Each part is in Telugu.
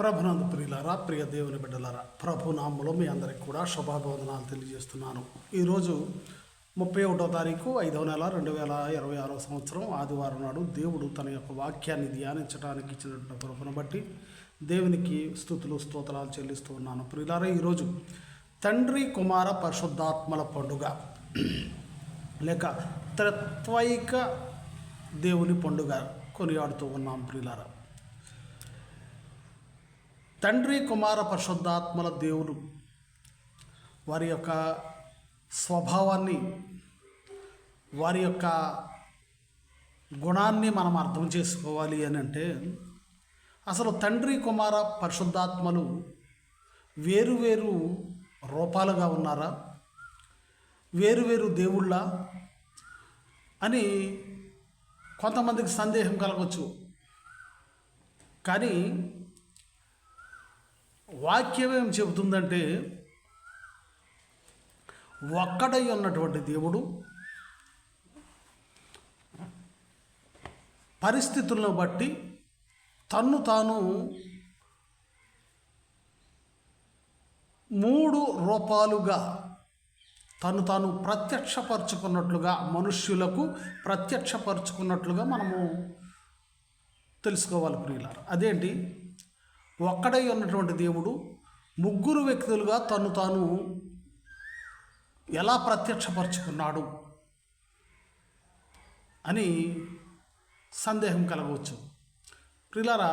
ప్రభునందు ప్రియులారా, ప్రియ దేవుని బిడ్డలారా, ప్రభు నామములో మీ అందరికి కూడా శుభాభివందనాలు తెలియజేస్తున్నాను. ఈరోజు 31వ తారీఖు 5వ నెల 2026 సంవత్సరం ఆదివారం నాడు దేవుడు తన యొక్క వాక్యాన్ని ధ్యానించడానికి ఇచ్చినటువంటి కృపను బట్టి దేవునికి స్తుతులు స్తోత్రాలు చెల్లిస్తూ ఉన్నాను. ప్రియులారా, ఈరోజు తండ్రి కుమార పరిశుద్ధాత్మల పండుగ లేక త్రిత్వైక దేవుని పండుగ కొనియాడుతూ ఉన్నాం. ప్రియులారా, తండ్రి కుమార పరిశుద్ధాత్మల దేవుడు వారి యొక్క స్వభావాన్ని, వారి యొక్క గుణాన్ని మనం అర్థం చేసుకోవాలి అని అంటే, అసలు తండ్రి కుమార పరిశుద్ధాత్మలు వేరువేరు రూపాలుగా ఉన్నారా, వేరువేరు దేవుళ్ళ అని కొంతమందికి సందేహం కలగవచ్చు. కానీ వాక్యం ఏం చెబుతుందంటే, ఒక్కడై ఉన్నటువంటి దేవుడు పరిస్థితులను బట్టి తన్ను తాను 3 రూపాలుగా తను తాను ప్రత్యక్షపరుచుకున్నట్లుగా, మనుష్యులకు ప్రత్యక్షపరుచుకున్నట్లుగా మనము తెలుసుకోవాలి. ప్రియులారా, అదేంటి? ఒక్కడై ఉన్నటువంటి దేవుడు 3 వ్యక్తులుగా తను తాను ఎలా ప్రత్యక్షపరుచుకున్నాడు అని సందేహం కలగవచ్చు. ప్రియులారా,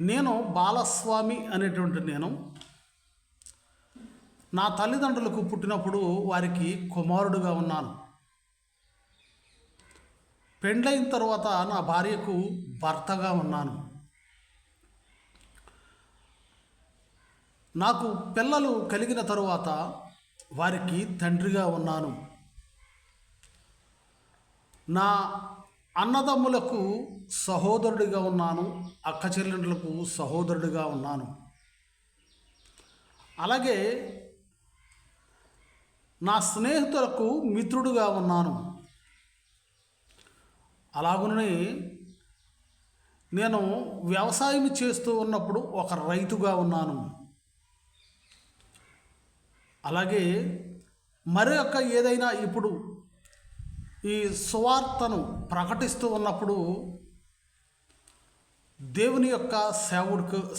నేను బాలస్వామి అనేటువంటి నేను నా తల్లిదండ్రులకు పుట్టినప్పుడు వారికి కుమారుడుగా ఉన్నాను. పెండ్లైన తర్వాత నా భార్యకు భర్తగా ఉన్నాను. నాకు పిల్లలు కలిగిన తరువాత వారికి తండ్రిగా ఉన్నాను. నా అన్నదమ్ములకు సహోదరుడిగా ఉన్నాను, అక్క చెల్లెండ్రులకు సహోదరుడిగా ఉన్నాను. అలాగే నా స్నేహితులకు మిత్రుడుగా ఉన్నాను. అలాగనే నేను వ్యవసాయం చేస్తూ ఉన్నప్పుడు ఒక రైతుగా ఉన్నాను. అలాగే మరి యొక్క ఏదైనా ఇప్పుడు ఈ సువార్తను ప్రకటిస్తూ ఉన్నప్పుడు దేవుని యొక్క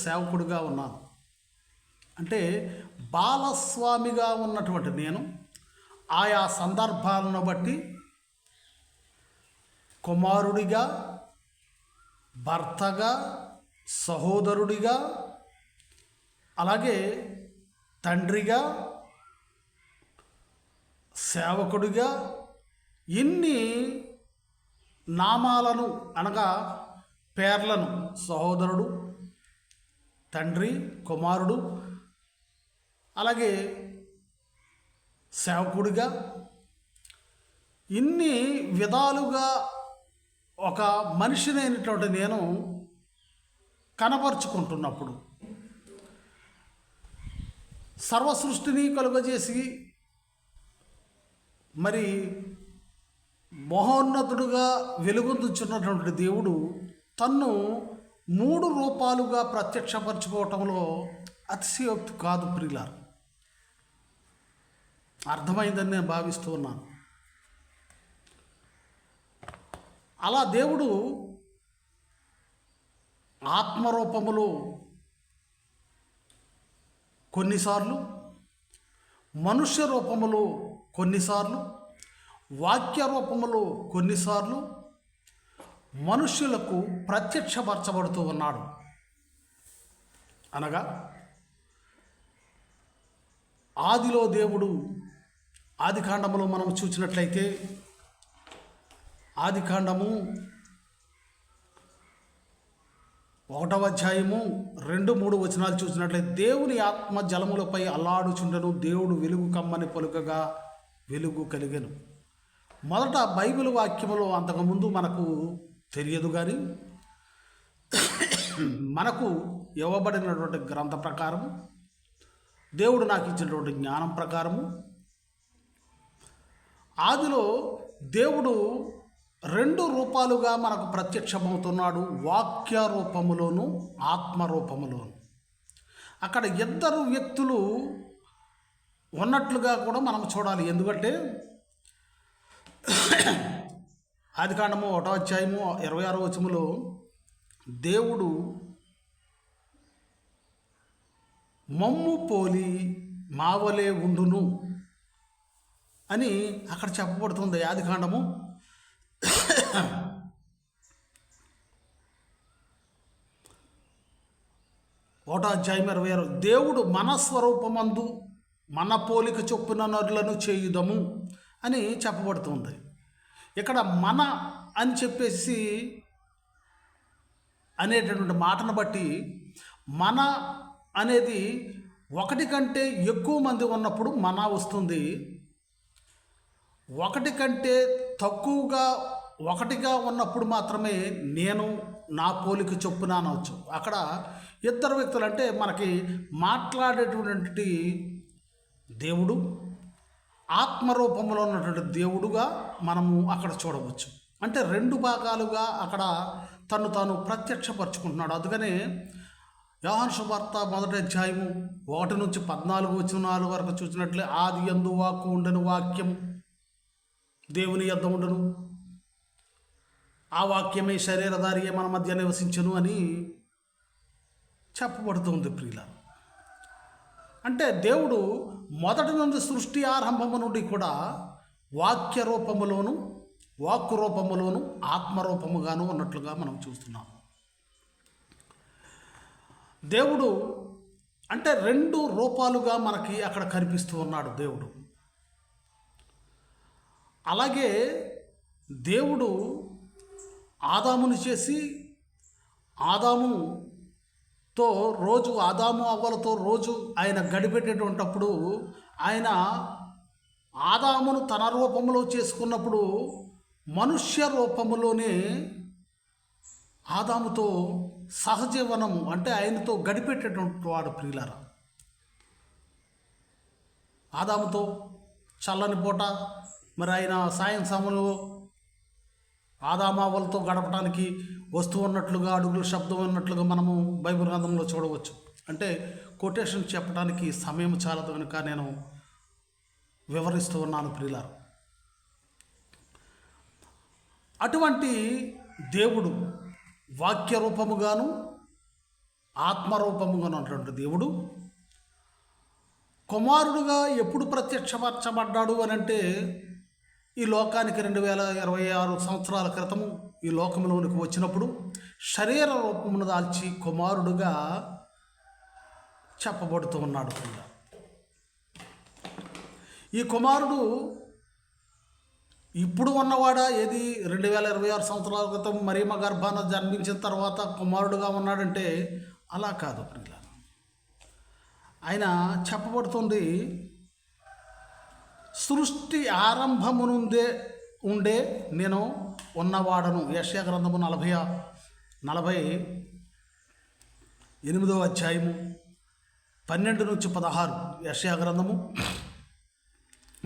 సేవకుడిగా ఉన్నాను. అంటే బాలస్వామిగా ఉన్నటువంటి నేను ఆయా సందర్భాలను బట్టి కుమారుడిగా, భర్తగా, సహోదరుడిగా, అలాగే తండ్రిగా, సేవకుడిగా ఇన్ని నామాలను అనగా పేర్లను, సహోదరుడు, తండ్రి, కుమారుడు, అలాగే సేవకుడిగా ఇన్ని విధాలుగా ఒక మనిషినైనటువంటి నేను కనపరుచుకుంటున్నప్పుడు, సర్వ సృష్టిని కలుగజేసి మరి మహోన్నతుడుగా వెలుగొందుచున్నటువంటి దేవుడు తన్ను 3 రూపాలుగా ప్రత్యక్షపరచుకోవటంలో అతిశయోక్తి కాదు. ప్రియులారా, అర్థమైందని నేను భావిస్తూ ఉన్నాను. అలా దేవుడు ఆత్మరూపములో కొన్నిసార్లు, మనుష్య రూపములో కొన్నిసార్లు, వాక్య రూపములో కొన్నిసార్లు మనుష్యులకు ప్రత్యక్షపరచబడుతూ ఉన్నాడు. అనగా ఆదిలో దేవుడు, ఆదికాండములో మనం చూసినట్లయితే, ఆదికాండము 1వ అధ్యాయము 2-3 వచనాలు చూసినట్లయితే, దేవుని ఆత్మ జలములపై అల్లాడుచుండెను, దేవుడు వెలుగు కమ్మని పలుకగా వెలుగు కలిగెను. మొదట బైబిల్ వాక్యములో అంతకుముందు మనకు తెలియదు, కానీ మనకు ఇవ్వబడినటువంటి గ్రంథ ప్రకారము, దేవుడు నాకు ఇచ్చినటువంటి జ్ఞానం ప్రకారము, ఆదిలో దేవుడు రెండు రూపాలుగా మనకు ప్రత్యక్షమవుతున్నాడు, వాక్య రూపములోను ఆత్మరూపములోను. అక్కడ ఇద్దరు వ్యక్తులు ఉన్నట్లుగా కూడా మనం చూడాలి. ఎందుకంటే ఆదికాండము 1వ అధ్యాయము 26వ వచనములో దేవుడు మమ్ము పోలి మావలే ఉండును అని అక్కడ చెప్పబడుతుంది. ఆదికాండము 1వ అధ్యాయం 26. దేవుడు మన స్వరూపమందు మన పోలిక చొప్పున నరులను చేయుదము అని చెప్పబడుతుంది. ఇక్కడ మన అని చెప్పేసి అనేటటువంటి మాటను బట్టి మన అనేది ఒకటి కంటే ఎక్కువ మంది ఉన్నప్పుడు మన వస్తుంది, ఒకటి కంటే తక్కువగా ఒకటిగా ఉన్నప్పుడు మాత్రమే నేను నా పోలిక చొప్పున అనవచ్చు. అక్కడ ఇద్దరు వ్యక్తులు అంటే మనకి మాట్లాడేటువంటి దేవుడు ఆత్మరూపంలో ఉన్నటువంటి దేవుడుగా మనము అక్కడ చూడవచ్చు. అంటే రెండు భాగాలుగా అక్కడ తను తాను ప్రత్యక్షపరుచుకుంటున్నాడు. అందుకనే యోహాను సువార్త 1వ అధ్యాయము 1 నుంచి 14 వచనాల వరకు చూసినట్లే ఆది యందు వాక్కు ఉండెను, వాక్యము దేవుని యొద్ద ఉండెను, ఆ వాక్యమే శరీరధారియే మన మధ్య నివసించెను అని చెప్పబడుతుంది. ప్రియులారా, అంటే దేవుడు మొదటి నుండి సృష్టి ఆరంభము నుండి కూడా వాక్య రూపములోను వాక్కు రూపములోను ఆత్మరూపముగాను ఉన్నట్లుగా మనం చూస్తున్నాం. దేవుడు అంటే రెండు రూపాలుగా మనకి అక్కడ కనిపిస్తూ ఉన్నాడు దేవుడు. అలాగే దేవుడు ఆదామును చేసి ఆదాముతో రోజు ఆదాము అవ్వలతో రోజు ఆయన గడిపెట్టేటప్పుడు ఆయన ఆదామును తన రూపంలో చేసుకున్నప్పుడు మనుష్య రూపములోనే ఆదాముతో సహజీవనము అంటే ఆయనతో గడిపెట్టేటువంటి వాడు. ప్రియులారా, ఆదాముతో చల్లని పూట మరి ఆయన సాయం సమయంలో ఆదామావలతో గడపడానికి వస్తూ ఉన్నట్లుగా అడుగుల శబ్దం ఉన్నట్లుగా మనము బైబిల్ గ్రంథంలో చూడవచ్చు. అంటే కొటేషన్ చెప్పడానికి సమయం చాలదు కనుక నేను వివరిస్తూ ఉన్నాను. ప్రియులారా, అటువంటి దేవుడు వాక్య రూపముగాను ఆత్మరూపముగాను ఉన్నటువంటి దేవుడు కుమారుడుగా ఎప్పుడు ప్రత్యక్షపరచబడ్డాడు అని అంటే ఈ లోకానికి 2026 సంవత్సరాల క్రితము ఈ లోకంలోనికి వచ్చినప్పుడు శరీర రూపమును దాల్చి కుమారుడుగా చెప్పబడుతూ ఉన్నాడు. ఈ కుమారుడు ఇప్పుడు ఉన్నవాడా? ఏది 2026 సంవత్సరాల క్రితం మరియమ్మ గర్భాన జన్మించిన తర్వాత కుమారుడుగా ఉన్నాడంటే అలా కాదు. ఆయన చెప్పబడుతుంది సృష్టి ఆరంభము నుండే ఉండే నేను ఉన్నవాడను. యెషయా గ్రంథము 48వ అధ్యాయము 12 నుంచి 16. యెషయా గ్రంథము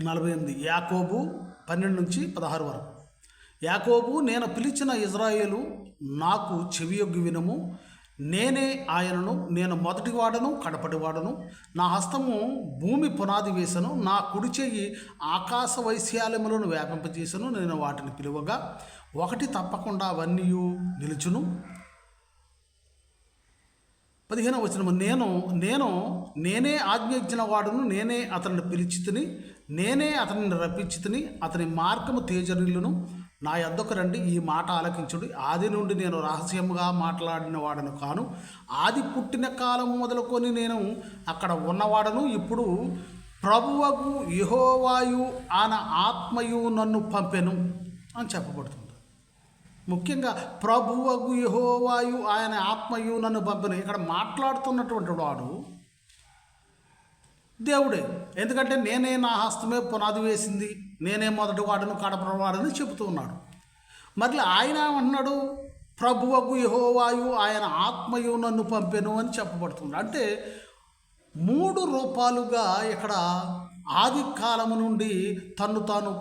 48, యాకోబు 12 నుంచి 16 వరకు. యాకోబు, నేను పిలిచిన ఇజ్రాయేలు, నాకు చెవియొగ్గి వినుము. నేనే ఆయనను, నేను మొదటివాడను కడపటివాడను. నా హస్తము భూమి పునాది వేసను, నా కుడి చెయ్యి ఆకాశ వైశాల్యములను వ్యాపింపజేసను. నేను వాటిని పిలువగా ఒకటి తప్పకుండా అవన్నీ నిలుచును. 15వ వచనము, నేనే ఆజ్ఞ ఇచ్చిన వాడును, నేనే అతనిని పిలిచితిని, నేనే అతనిని రప్పించితిని. అతని మార్గము తేజరిల్లును. నా యొద్దకు రండి, ఈ మాట ఆలకించుడి. ఆది నుండి నేను రహస్యముగా మాట్లాడిన వాడను కాను, ఆది పుట్టిన కాలం మొదలుకొని నేను అక్కడ ఉన్నవాడను. ఇప్పుడు ప్రభువగు యెహోవాయు ఆయన ఆత్మయు నన్ను పంపెను అని చెప్పబడుతుంది. ముఖ్యంగా ప్రభువగు యెహోవాయు ఆయన ఆత్మయు నన్ను పంపెను. ఇక్కడ మాట్లాడుతున్నటువంటి వాడు దేవుడే. ఎందుకంటే నేనే, నా హస్తమే పునాది వేసింది, నేనే మొదటి వాడను కడపవాడని చెబుతూ ఉన్నాడు. మరి ఆయన అన్నాడు ప్రభువగు యెహోవాయు ఆయన ఆత్మయు నన్ను పంపెను అని చెప్పబడుతుంది. అంటే 3 రూపాలుగా ఇక్కడ ఆది కాలము నుండి తను తాను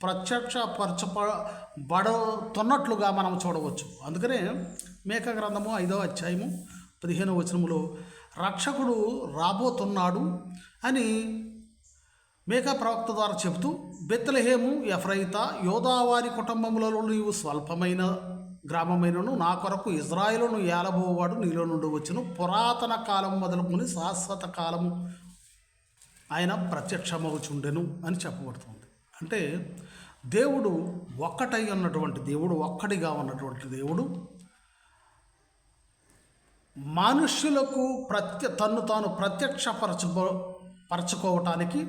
ప్రత్యక్షపరచబడుతున్నట్లుగా మనం చూడవచ్చు. అందుకనే మేకా గ్రంథము 5వ అధ్యాయము 15వ వచనములో రక్షకుడు రాబోతున్నాడు అని మేకా ప్రవక్త ద్వారా చెబుతూ, బెత్లెహేము ఎఫ్రాయితా యోదావారి కుటుంబములలో నీవు స్వల్పమైన గ్రామమైనను నా కొరకు ఇజ్రాయేలును ఏలబోవాడు నీలో నుండి వచ్చును, పురాతన కాలం మొదలుకొని శాశ్వత కాలము ఆయన ప్రత్యక్షమవుచుండెను అని చెప్పబడుతుంది. అంటే దేవుడు ఒక్కటై ఉన్నటువంటి దేవుడు, ఒక్కడిగా ఉన్నటువంటి దేవుడు మనుష్యులకు తన్ను తాను పరచుకోవటానికి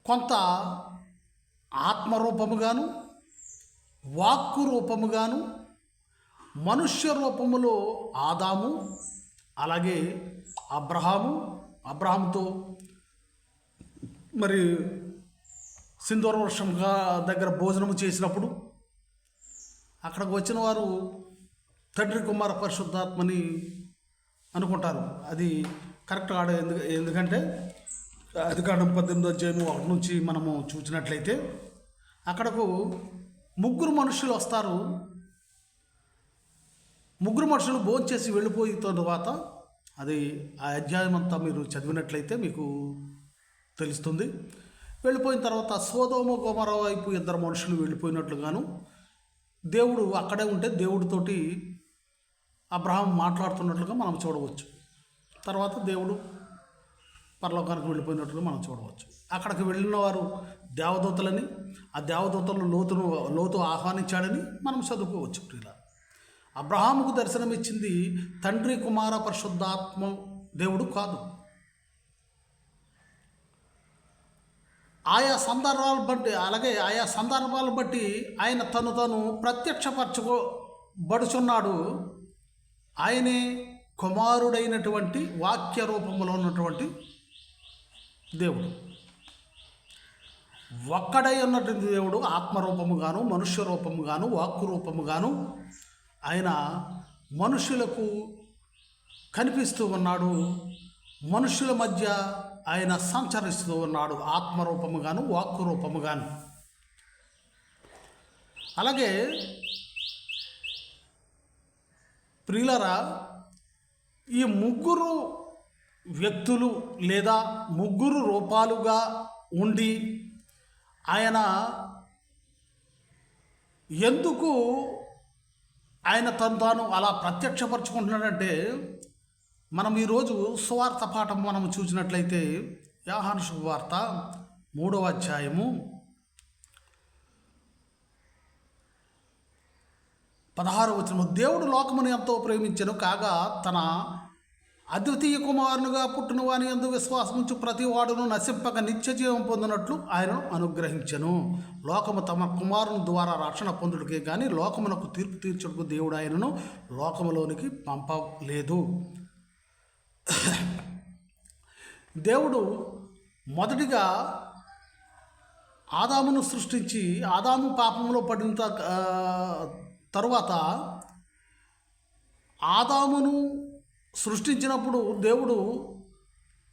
కొంత ఆత్మరూపముగాను వాక్కు రూపముగాను మనుష్య రూపములో ఆదాము, అలాగే అబ్రహాముతో మరి సింధూర వృక్షం దగ్గర భోజనము చేసినప్పుడు అక్కడికి వచ్చిన వారు తండ్రి కుమార పరిశుద్ధాత్మని అనుకుంటారు. అది కరెక్ట్ కాదు. ఎందుకంటే ఆదికాండం 18వ అధ్యాయం 1 నుంచి మనము చూసినట్లయితే అక్కడకు ముగ్గురు మనుషులు వస్తారు. ముగ్గురు మనుషులు భోంచేసి వెళ్ళిపోయిన తర్వాత అది ఆ అధ్యాయం అంతా మీరు చదివినట్లయితే మీకు తెలుస్తుంది. వెళ్ళిపోయిన తర్వాత సోదోమ గొమొర్రా వైపు 2 మనుషులు వెళ్ళిపోయినట్లుగాను దేవుడు అక్కడే ఉంటే దేవుడితోటి అబ్రహాం మాట్లాడుతున్నట్లుగా మనం చూడవచ్చు. తర్వాత దేవుడు పరలోకానికి వెళ్ళిపోయినట్లుగా మనం చూడవచ్చు. అక్కడికి వెళ్ళిన వారు దేవదూతలని, ఆ దేవదూతలను లోతు ఆహ్వానించాడని మనం చదువుకోవచ్చు. ఇలా అబ్రహాముకు దర్శనమిచ్చింది తండ్రి కుమార పరిశుద్ధాత్మ దేవుడు కాదు. ఆయా సందర్భాలను బట్టి ఆయన తను ప్రత్యక్షపరచబడుచున్నాడు. ఆయనే కుమారుడైనటువంటి వాక్య రూపంలో ఉన్నటువంటి దేవుడు. ఒక్కడై ఉన్నటువంటి దేవుడు ఆత్మరూపముగాను మనుష్య రూపముగాను వాక్కు రూపముగాను ఆయన మనుషులకు కనిపిస్తూ ఉన్నాడు. మనుషుల మధ్య ఆయన సంచరిస్తూ ఉన్నాడు, ఆత్మరూపముగాను వాక్కు రూపముగాను. అలాగే ప్రియులరా, ఈ ముగ్గురు వ్యక్తులు లేదా ముగ్గురు రూపాలుగా ఉండి ఆయన ఎందుకు ఆయన తాను అలా ప్రత్యక్షపరచుకుంటున్నాడంటే, మనం ఈరోజు సువార్త పాఠం మనం చూసినట్లయితే యోహాను శుభవార్త 3వ అధ్యాయము 16వ వచనం, దేవుడు లోకమును ఎంతో ప్రేమించెను కాగా తన అద్వితీయ కుమారునిగా పుట్టిన వాని యందు విశ్వాసముంచు ప్రతి వాడును నశింపక నిత్య జీవం పొందినట్లు ఆయనను అనుగ్రహించెను. లోకము తమ కుమారుని ద్వారా రక్షణ పొందుడికే కానీ లోకమునకు తీర్పు తీర్చుటకు దేవుడు ఆయనను లోకములోనికి పంపలేదు. దేవుడు మొదటిగా ఆదామును సృష్టించి ఆదాము పాపంలో పడిన తరువాత ఆదామును సృష్టించినప్పుడు దేవుడు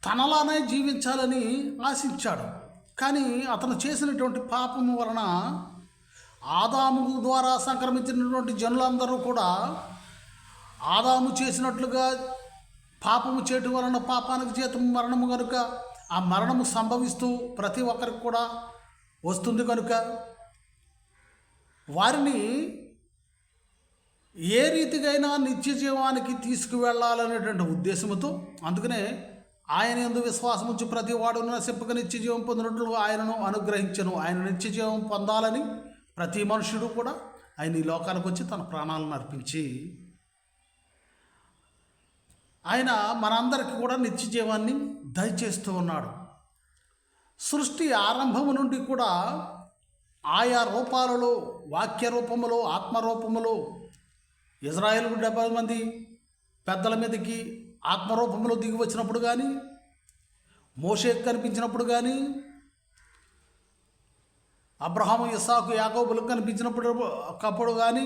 తనలానే జీవించాలని ఆశించాడు. కానీ అతను చేసినటువంటి పాపము వలన ఆదాము ద్వారా సంక్రమించినటువంటి జనులందరూ కూడా ఆదాము చేసినట్లుగా పాపము చేయటం వలన పాపానికి జీతం మరణము కనుక ఆ మరణము సంభవిస్తూ ప్రతి ఒక్కరికి కూడా వస్తుంది కనుక వారిని ఏ రీతికైనా నిత్య జీవానికి తీసుకువెళ్ళాలనేటువంటి ఉద్దేశంతో అందుకనే ఆయన యందు విశ్వాసం ఉంచి ప్రతి వాడును నశింపక నిత్య జీవం పొందినట్లు ఆయనను అనుగ్రహించను. ఆయన నిత్య జీవం పొందాలని ప్రతి మనుషుడు కూడా ఆయన ఈ లోకానికి వచ్చి తన ప్రాణాలను అర్పించి ఆయన మనందరికీ కూడా నిత్య జీవాన్ని దయచేస్తూ ఉన్నాడు. సృష్టి ఆరంభము నుండి కూడా ఆయా రూపాలలో వాక్య రూపములో ఆత్మరూపములో ఇజ్రాయేలుకు 70 మంది పెద్దల మీదకి ఆత్మరూపంలో దిగి వచ్చినప్పుడు కానీ, మోషేకు కనిపించినప్పుడు కానీ, అబ్రహాము ఇస్సాకు యాకోబులకు కనిపించినప్పుడు కానీ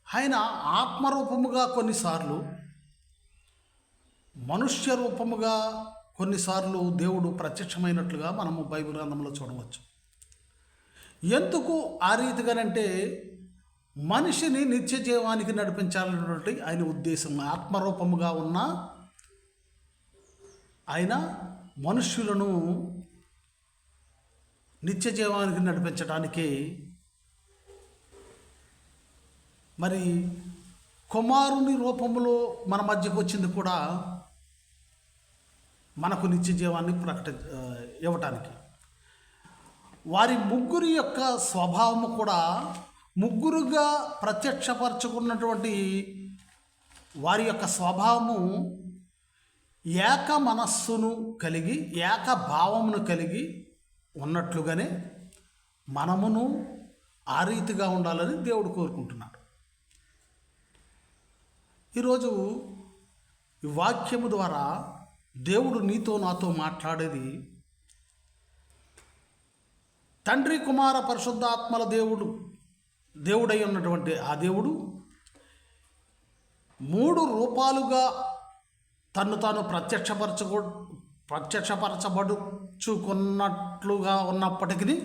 ఆయన ఆత్మరూపముగా కొన్నిసార్లు, మనుష్య రూపముగా కొన్నిసార్లు దేవుడు ప్రత్యక్షమైనట్లుగా మనము బైబిల్ గ్రంథంలో చూడవచ్చు. ఎందుకు ఆ రీతిగానంటే మనిషిని నిత్య జీవానికి నడిపించాలనేటువంటి ఆయన ఉద్దేశం. ఆత్మరూపముగా ఉన్న ఆయన మనుష్యులను నిత్య జీవానికి నడిపించడానికి మరి కుమారుని రూపంలో మన మధ్యకు వచ్చింది కూడా మనకు నిత్య జీవాన్ని ఇవ్వటానికి. వారి ముగ్గురి యొక్క స్వభావము కూడా ముగ్గురుగా ప్రత్యక్షపరచుకున్నటువంటి వారి యొక్క స్వభావము ఏక మనస్సును కలిగి ఏక భావమును కలిగి ఉన్నట్లుగానే మనమును ఆ రీతిగా ఉండాలని దేవుడు కోరుకుంటున్నాడు. ఈరోజు ఈ వాక్యము ద్వారా దేవుడు నీతో నాతో మాట్లాడేది తండ్రి కుమార పరిశుద్ధాత్మల దేవుడై ఉన్నటువంటి ఆ దేవుడు 3 రూపాలుగా తన్ను తాను ప్రత్యక్షపరచబడుచుకున్నట్లుగా ఉన్నప్పటికీ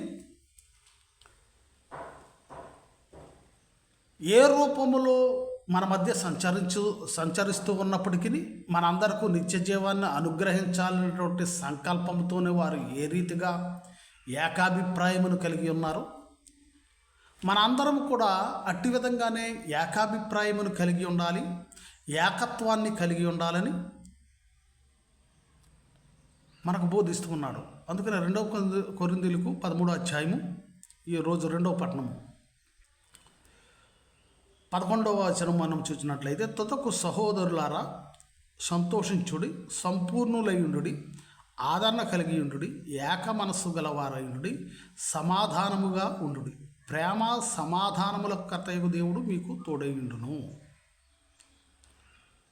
ఏ రూపములో మన మధ్య సంచరిస్తూ ఉన్నప్పటికీ మనందరికీ నిత్య జీవాన్ని అనుగ్రహించాలనేటువంటి సంకల్పంతోనే వారు ఏ రీతిగా ఏకాభిప్రాయమును కలిగి ఉన్నారు, మనందరం కూడా అట్టి విధంగానే ఏకాభిప్రాయమును కలిగి ఉండాలి, ఏకత్వాన్ని కలిగి ఉండాలని మనకు బోధిస్తూ ఉన్నాడు. అందుకని 2 కొరింథీయులకు 13వ అధ్యాయము ఈరోజు 2వ పట్టణము 11వ వచనం మనం చూసినట్లయితే, తుదకు సహోదరులారా సంతోషించుడి, సంపూర్ణులైయుండుడి, ఆదరణ కలిగి ఉండుడి, ఏక మనస్సు గలవారైయుండుడి, సమాధానముగా ఉండుడి. ప్రేమ సమాధానముల కర్తయగు దేవుడు మీకు తోడైయుండును.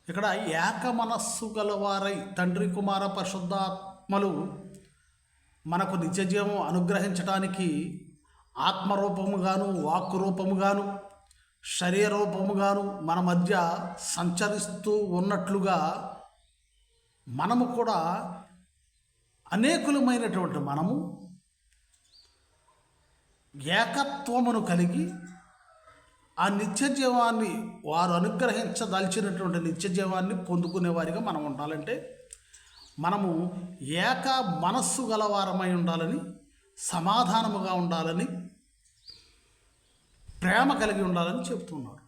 ఇక్కడ ఏక మనస్సు గలవారై తండ్రి కుమార పరిశుద్ధాత్మలు మనకు నిత్యజీవం అనుగ్రహించడానికి ఆత్మరూపముగాను వాక్కు రూపముగాను శరీరరూపముగాను మన మధ్య సంచరిస్తూ ఉన్నట్లుగా మనము కూడా అనేకులమైనటువంటి మనము ఏకత్వమును కలిగి ఆ నిత్యజీవాన్ని వారు అనుగ్రహించదలిచినటువంటి నిత్యజీవాన్ని పొందుకునే వారిగా మనం ఉండాలంటే మనము ఏక మనస్సు గలవారమై ఉండాలని, సమాధానముగా ఉండాలని, ప్రేమ కలిగి ఉండాలని చెప్తున్నాడు.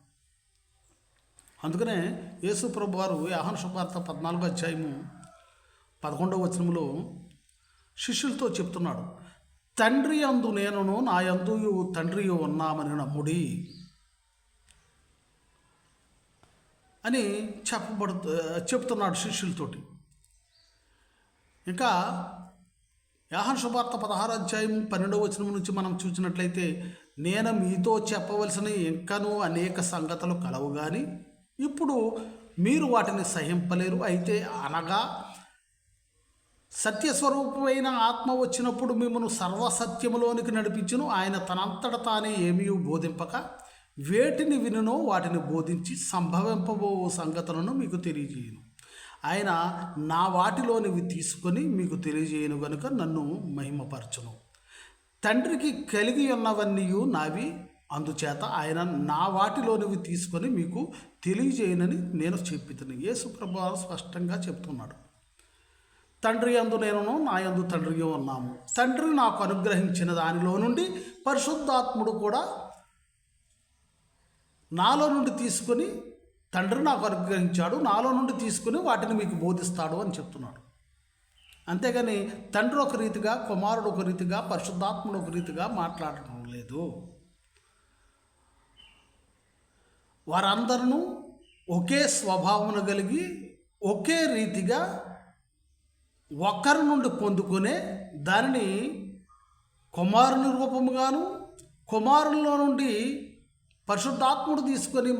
అందుకనే యేసు ప్రభు వారు యోహాను సువార్త 14వ అధ్యాయము 11వ వచనములో శిష్యులతో చెప్తున్నాడు, తండ్రి యందు నేనును నా యందు తండ్రి ఉన్నామని నమ్ముడి అని చెప్తున్నాడు శిష్యులతోటి. ఇంకా యోహాను సువార్త 16వ అధ్యాయం 12వ వచనం నుంచి మనం చూసినట్లయితే, నేను మీతో చెప్పవలసిన ఇంకనూ అనేక సంగతులు కలవు కానీ ఇప్పుడు మీరు వాటిని సహింపలేరు. అయితే అనగా సత్యస్వరూపమైన ఆత్మ వచ్చినప్పుడు మిమ్మల్ని సర్వసత్యములోనికి నడిపించును. ఆయన తనంతట తానే ఏమీ బోధింపక వేటిని వినునో వాటిని బోధించి సంభవింపబో సంగతులను మీకు తెలియజేయను. ఆయన నా వాటిలోనివి తీసుకొని మీకు తెలియజేయను గనుక నన్ను మహిమపరచును. తండ్రికి కలిగి ఉన్నవన్నీ నావి, అందుచేత ఆయన నా వాటిలోనివి తీసుకొని మీకు తెలియజేయనని నేను చెప్పితిని. యేసు ప్రభువు స్పష్టంగా చెప్తున్నాడు, తండ్రి యందు నేనును నా యందు తండ్రి ఉన్నాము. తండ్రి నాకు అనుగ్రహించిన దానిలో నుండి పరిశుద్ధాత్ముడు కూడా నాలో నుండి తీసుకొని, తండ్రి నాకు అనుగ్రహించాడు, నాలో నుండి తీసుకుని వాటిని మీకు బోధిస్తాడు అని చెప్తున్నాడు. అంతేగాని తండ్రి ఒక రీతిగా, కుమారుడు ఒక రీతిగా, పరిశుద్ధాత్ముడు ఒక రీతిగా మాట్లాడటం లేదు. వారందరూ ఒకే స్వభావమును కలిగి ఒకే రీతిగా ఒకరి నుండి పొందుకునే దానిని కుమారుని రూపముగాను, కుమారునిలో నుండి పరిశుద్ధాత్ముడు తీసుకొని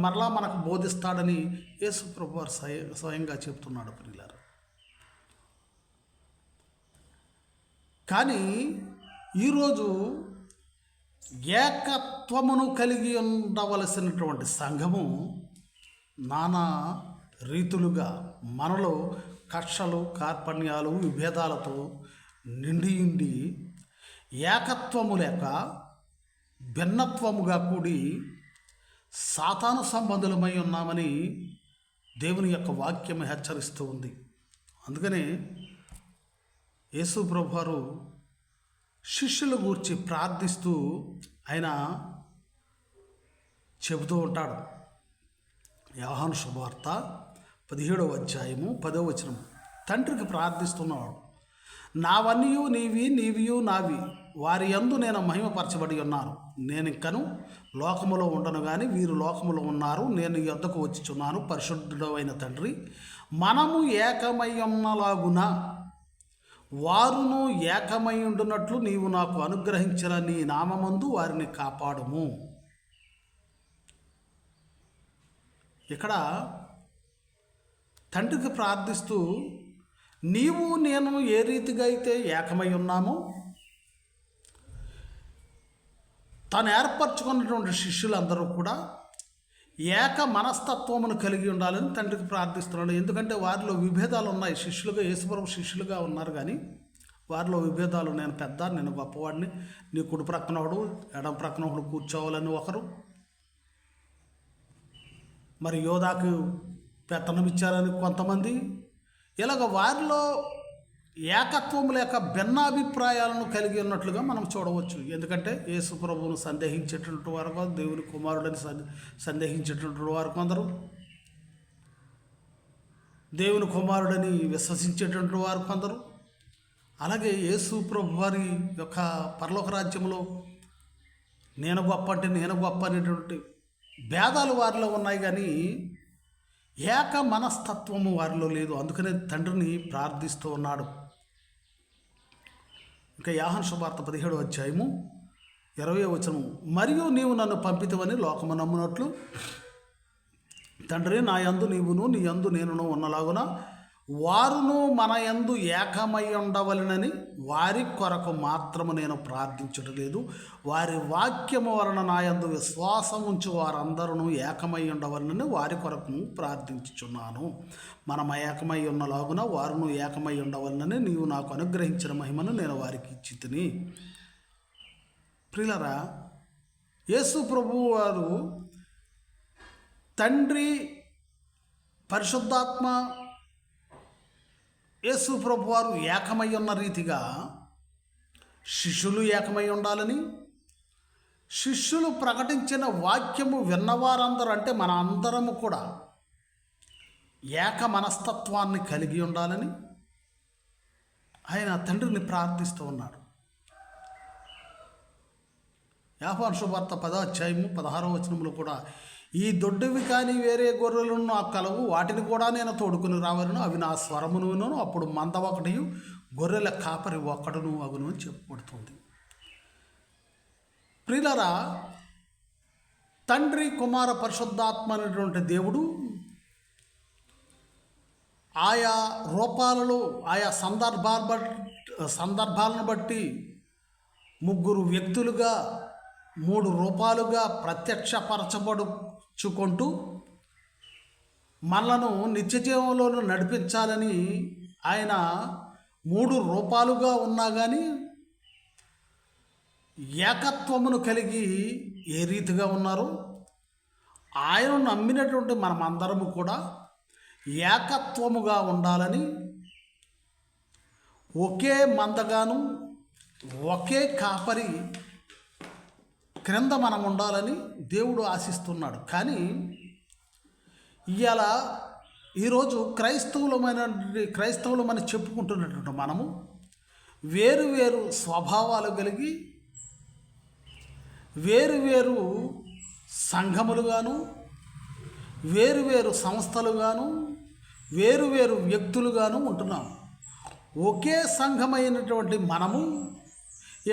మరలా మనకు బోధిస్తాడని యేసు ప్రభువు స్వయంగా చెప్తున్నాడు ప్రియులారా. కానీ ఈరోజు ఏకత్వమును కలిగి ఉండవలసినటువంటి సంఘము నానా రీతులుగా మనలో కక్షలు, కార్పణ్యాలు, విభేదాలతో నిండి ఏకత్వము లేక భిన్నత్వముగా కూడి సాతాను సంబంధులమై ఉన్నామని దేవుని యొక్క వాక్యం హెచ్చరిస్తూ ఉంది. అందుకనే యేసు ప్రభువారు శిష్యుల గూర్చి ప్రార్థిస్తూ ఆయన చెబుతూ ఉంటాడు. యోహాను శుభవార్త 17వ అధ్యాయము 10వ వచనం. తండ్రికి ప్రార్థిస్తున్నవాడు, నావన్నీయు నీవి, నీవియు నావి, వారి యందు నేను మహిమపరచబడి ఉన్నాను. నేను ఇంకను లోకములో ఉండను కానీ వీరు లోకములో ఉన్నారు, నేను ఈ యొద్దకు వచ్చుచున్నాను. పరిశుద్ధుడు అయిన తండ్రి, మనము ఏకమై ఉన్నలాగున వారును ఏకమై ఉండునట్లు నీవు నాకు అనుగ్రహించిన నీ నామమందు వారిని కాపాడుము. ఇక్కడ తండ్రికి ప్రార్థిస్తూ నీవు నేను ఏ రీతిగా అయితే ఏకమై ఉన్నామో తాను ఏర్పరచుకున్నటువంటి శిష్యులందరూ కూడా ఏక మనస్తత్వమును కలిగి ఉండాలని తండ్రికి ప్రార్థిస్తున్నాడు. ఎందుకంటే వారిలో విభేదాలు ఉన్నాయి. శిష్యులుగా, యేసుప్రభు శిష్యులుగా ఉన్నారు కానీ వారిలో విభేదాలు, నేను పెద్ద, నేను గొప్పవాడిని, నీ కుడి ప్రక్కన ఒకడు, ఎడం ప్రక్కన ఒకడు కూర్చోవాలని ఒకరు, మరి యోధాకు పెత్తనం ఇచ్చారని కొంతమంది, ఇలాగ వారిలో ఏకత్వం లేక భిన్నాభిప్రాయాలను కలిగి ఉన్నట్లుగా మనం చూడవచ్చు. ఎందుకంటే యేసు ప్రభువును సందేహించేటువంటి వారు, దేవుని కుమారుడని సందేహించేటువంటి వారు కొందరు, దేవుని కుమారుడని విశ్వసించేటువంటి వారు కొందరు, అలాగే యేసు ప్రభు వారి యొక్క పరలోక రాజ్యంలో నేను గొప్ప అంటే నేను గొప్ప అనేటువంటి భేదాలు వారిలో ఉన్నాయి కానీ ఏక మనస్తత్వము వారిలో లేదు. అందుకనే తండ్రిని ప్రార్థిస్తూ ఉన్నాడు. ఇంకా యోహాను సువార్త 17వ అధ్యాయము 20వ వచనము, మరియు నీవు నన్ను పంపితవని లోకము నమ్మునట్లు తండ్రి నా యందు నీవును నీ యందు నేనును ఉన్నలాగున వారును మన యందు ఏకమై ఉండవలెనని వారి కొరకు మాత్రము నేను ప్రార్థించడం లేదు, వారి వాక్యము వలన నా యందు విశ్వాసం ఉంచి వారందరూ ఏకమై ఉండవలెనని వారి కొరకు ప్రార్థించుచున్నాను. మనం ఏకమై ఉన్నలాగున వారును ఏకమై ఉండవలెనని నీవు నాకు అనుగ్రహించిన మహిమను నేను వారికి ఇచ్చి తిని. ప్రియులారా, యేసు ప్రభువు వారు తండ్రి, పరిశుద్ధాత్మ, యేసు ప్రభువారు ఏకమై ఉన్న రీతిగా శిష్యులు ఏకమై ఉండాలని, శిష్యులు ప్రకటించిన వాక్యము విన్నవారందరూ అంటే మన అందరము కూడా ఏక మనస్తత్వాన్ని కలిగి ఉండాలని ఆయన తండ్రిని ప్రార్థిస్తూ ఉన్నాడు. యోహాను సువార్త 10వ అధ్యాయము 16వ వచనంలో కూడా, ఈ దొడ్డివి కానీ వేరే గొర్రెలను నాకు కలవు, వాటిని కూడా నేను తోడుకుని రావలను, అవి నా స్వరమును వినును, అప్పుడు మంద ఒకటి గొర్రెల కాపరి ఒక్కడును అగును అని చెప్పబడుతుంది. ప్రియులారా, తండ్రి, కుమార, పరిశుద్ధాత్మ అనేటువంటి దేవుడు ఆయా రూపాలలో, ఆయా సందర్భాలను బట్టి ముగ్గురు వ్యక్తులుగా, 3 రూపాలుగా ప్రత్యక్షపరచబడుచుకుంటూ మనలను నిత్యజీవంలో నడిపించాలని ఆయన 3 రూపాలుగా ఉన్నా కానీ ఏకత్వమును కలిగి ఏ రీతిగా ఉన్నారో ఆయనను నమ్మినటువంటి మనమందరము కూడా ఏకత్వముగా ఉండాలని, ఒకే మందగాను ఒకే కాపరి క్రింద మనం ఉండాలని దేవుడు ఆశిస్తున్నాడు. కానీ ఇవాళ ఈరోజు క్రైస్తవులమని చెప్పుకుంటున్నటువంటి మనము వేరు స్వభావాలు కలిగి వేరు సంఘములుగాను, వేరు సంస్థలుగాను, వేరు వ్యక్తులుగాను ఉంటున్నాం. ఒకే సంఘమైనటువంటి మనము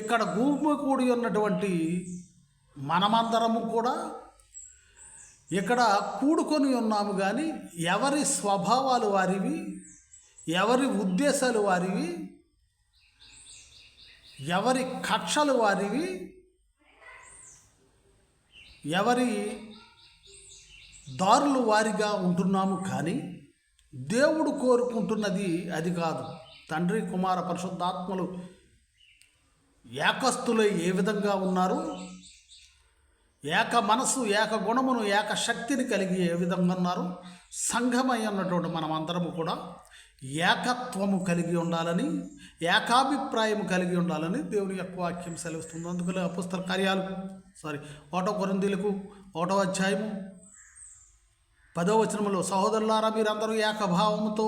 ఇక్కడ గుమికూడి ఉన్నటువంటి మనమందరము కూడా ఇక్కడ కూడుకొని ఉన్నాము. కానీ ఎవరి స్వభావాలు వారివి, ఎవరి ఉద్దేశాలు వారివి, ఎవరి కక్షలు వారివి, ఎవరి దారులు వారిగా ఉంటున్నాము. కానీ దేవుడు కోరుకుంటున్నది అది కాదు. తండ్రి, కుమార, పరిశుద్ధాత్మలు ఏకస్తులై ఏ విధంగా ఉన్నారు, ఏక మనసు, ఏక గుణమును, ఏక శక్తిని కలిగి ఏ విధంగా ఉన్నారు, సంఘమై ఉన్నటువంటి మనమందరము కూడా ఏకత్వము కలిగి ఉండాలని, ఏకాభిప్రాయం కలిగి ఉండాలని దేవుని యొక్క వాక్యం సెలవుస్తుంది. అందుకని అపోస్తల కార్యాలు 1 కొరింథీయులకు 1వ అధ్యాయము 10వ వచనములో, సహోదరులారా మీరందరూ ఏకభావముతో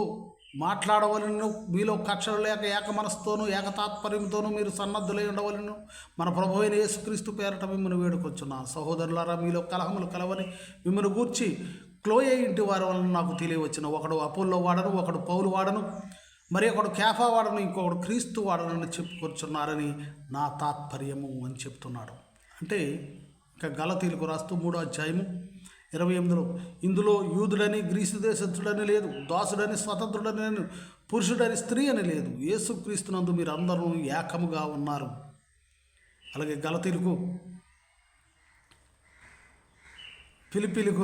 మాట్లాడవలను, మీలో కక్షలు లేక ఏక మనసుతోనూ ఏకతాత్పర్యంతోనూ మీరు సన్నద్ధులై ఉండవలను, మన ప్రభు అయిన యేసుక్రీస్తు పేరట మిమ్మల్ని వేడుకొచ్చున్నాను. సహోదరులారా మీలో కలహములు కలవని మిమ్మల్ని గూర్చి క్లోయే ఇంటి వారి వలన నాకు తెలియవచ్చిన, ఒకడు అపోల్లో వాడను, ఒకడు పౌలు వాడను, మరి ఒకడు కేఫా వాడను, ఇంకొకడు క్రీస్తు వాడనని చెప్పుకొచ్చున్నారని నా తాత్పర్యము అని చెప్తున్నాడు. అంటే ఇంకా గలతీలకు రాస్తూ 3వ అధ్యాయము 28లో, ఇందులో యూదుడని గ్రీసు దేశస్థుడని లేదు, దాసుడని స్వతంత్రుడని లేదు, పురుషుడని స్త్రీ అని లేదు, యేసుక్రీస్తునందు మీరు అందరూ ఏకముగా ఉన్నారు. అలాగే గలతీలకు ఫిలిప్పీలకు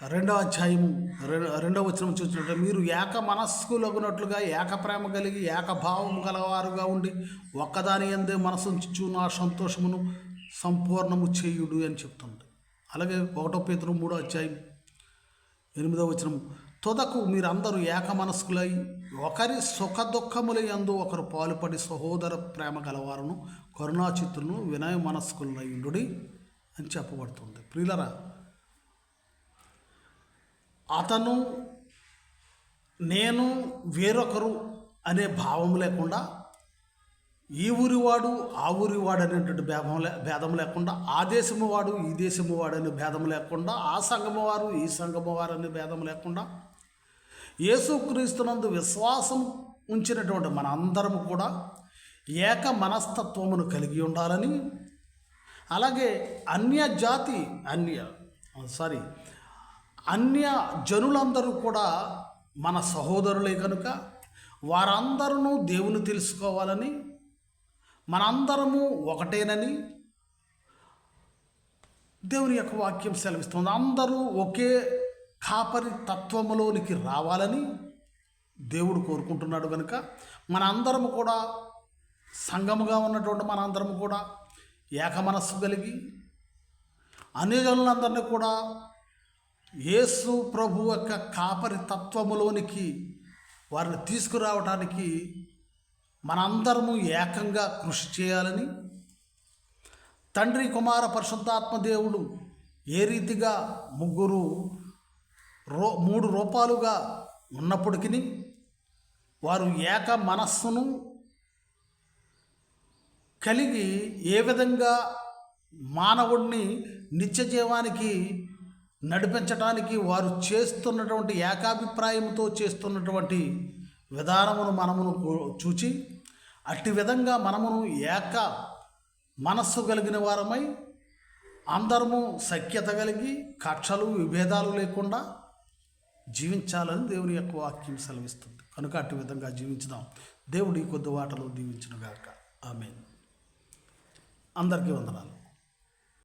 2వ అధ్యాయము 2వ వచనం చూసినట్టు, మీరు ఏక మనస్కులగునట్లుగా ఏక ప్రేమ కలిగి ఏకభావం గలవారుగా ఉండి ఒక్కదాని యందే మనసుంచుచు నా సంతోషమును సంపూర్ణము చేయుడు అని చెప్తుంది. అలాగే 1 పేతురు 3వ అధ్యాయం 8వ వచనం, తుదకు మీరందరూ ఏక మనస్కులై ఒకరి సుఖ దుఃఖముల యందు ఒకరు పాలుపడి సహోదర ప్రేమ గలవారును కరుణాచిత్తులను వినయ మనస్కులై ఉండుడి అని చెప్పబడుతుంది. ప్రియులరా, అతను నేను వేరొకరు అనే భావం లేకుండా, ఈ ఊరివాడు ఆ ఊరివాడు అనేటువంటి భేదం లేకుండా, ఆ దేశము వాడు ఈ దేశము వాడు అనే భేదం లేకుండా, ఆ సంఘము వారు ఈ సంఘము వారు అనే భేదం లేకుండా, యేసుక్రీస్తునందు విశ్వాసం ఉంచినటువంటి మన అందరము కూడా ఏక మనస్తత్వమును కలిగి ఉండాలని, అలాగే అన్య జనులందరూ కూడా మన సహోదరులే కనుక వారందరూ దేవుని తెలుసుకోవాలని, మనందరము ఒకటేనని దేవుని యొక్క వాక్యం సెలవిస్తుంది. అందరూ ఒకే కాపరి తత్వములోనికి రావాలని దేవుడు కోరుకుంటున్నాడు. కనుక మనందరము కూడా సంఘముగా ఉన్నటువంటి మనందరము కూడా ఏక మనస్సు కలిగి అన్యజనులందరినీ కూడా యేసు ప్రభు యొక్క కాపరి తత్వములోనికి వారిని తీసుకురావటానికి మనందరము ఏకంగా కృషి చేయాలని, తండ్రి, కుమార, పరిశుద్ధాత్మ దేవుడు ఏ రీతిగా 3 రూపాలుగా ఉన్నప్పటికీ వారు ఏక మనస్సును కలిగి ఏ విధంగా మానవుడిని నిత్య జీవానికి నడిపించడానికి వారు చేస్తున్నటువంటి ఏకాభిప్రాయంతో చేస్తున్నటువంటి విధానమును మనమును చూచి, అట్టి విధంగా మనమును ఏక మనస్సు కలిగిన వారమై అందరము సఖ్యత కలిగి కక్షలు విభేదాలు లేకుండా జీవించాలని దేవుని యొక్క వాక్యం సెలవిస్తుంది. కనుక అట్టి విధంగా జీవించుదాం. దేవుడి కొద్ది వాటలు దీవించునుగాక. ఆమేన్. అందరికీ వందనాలు.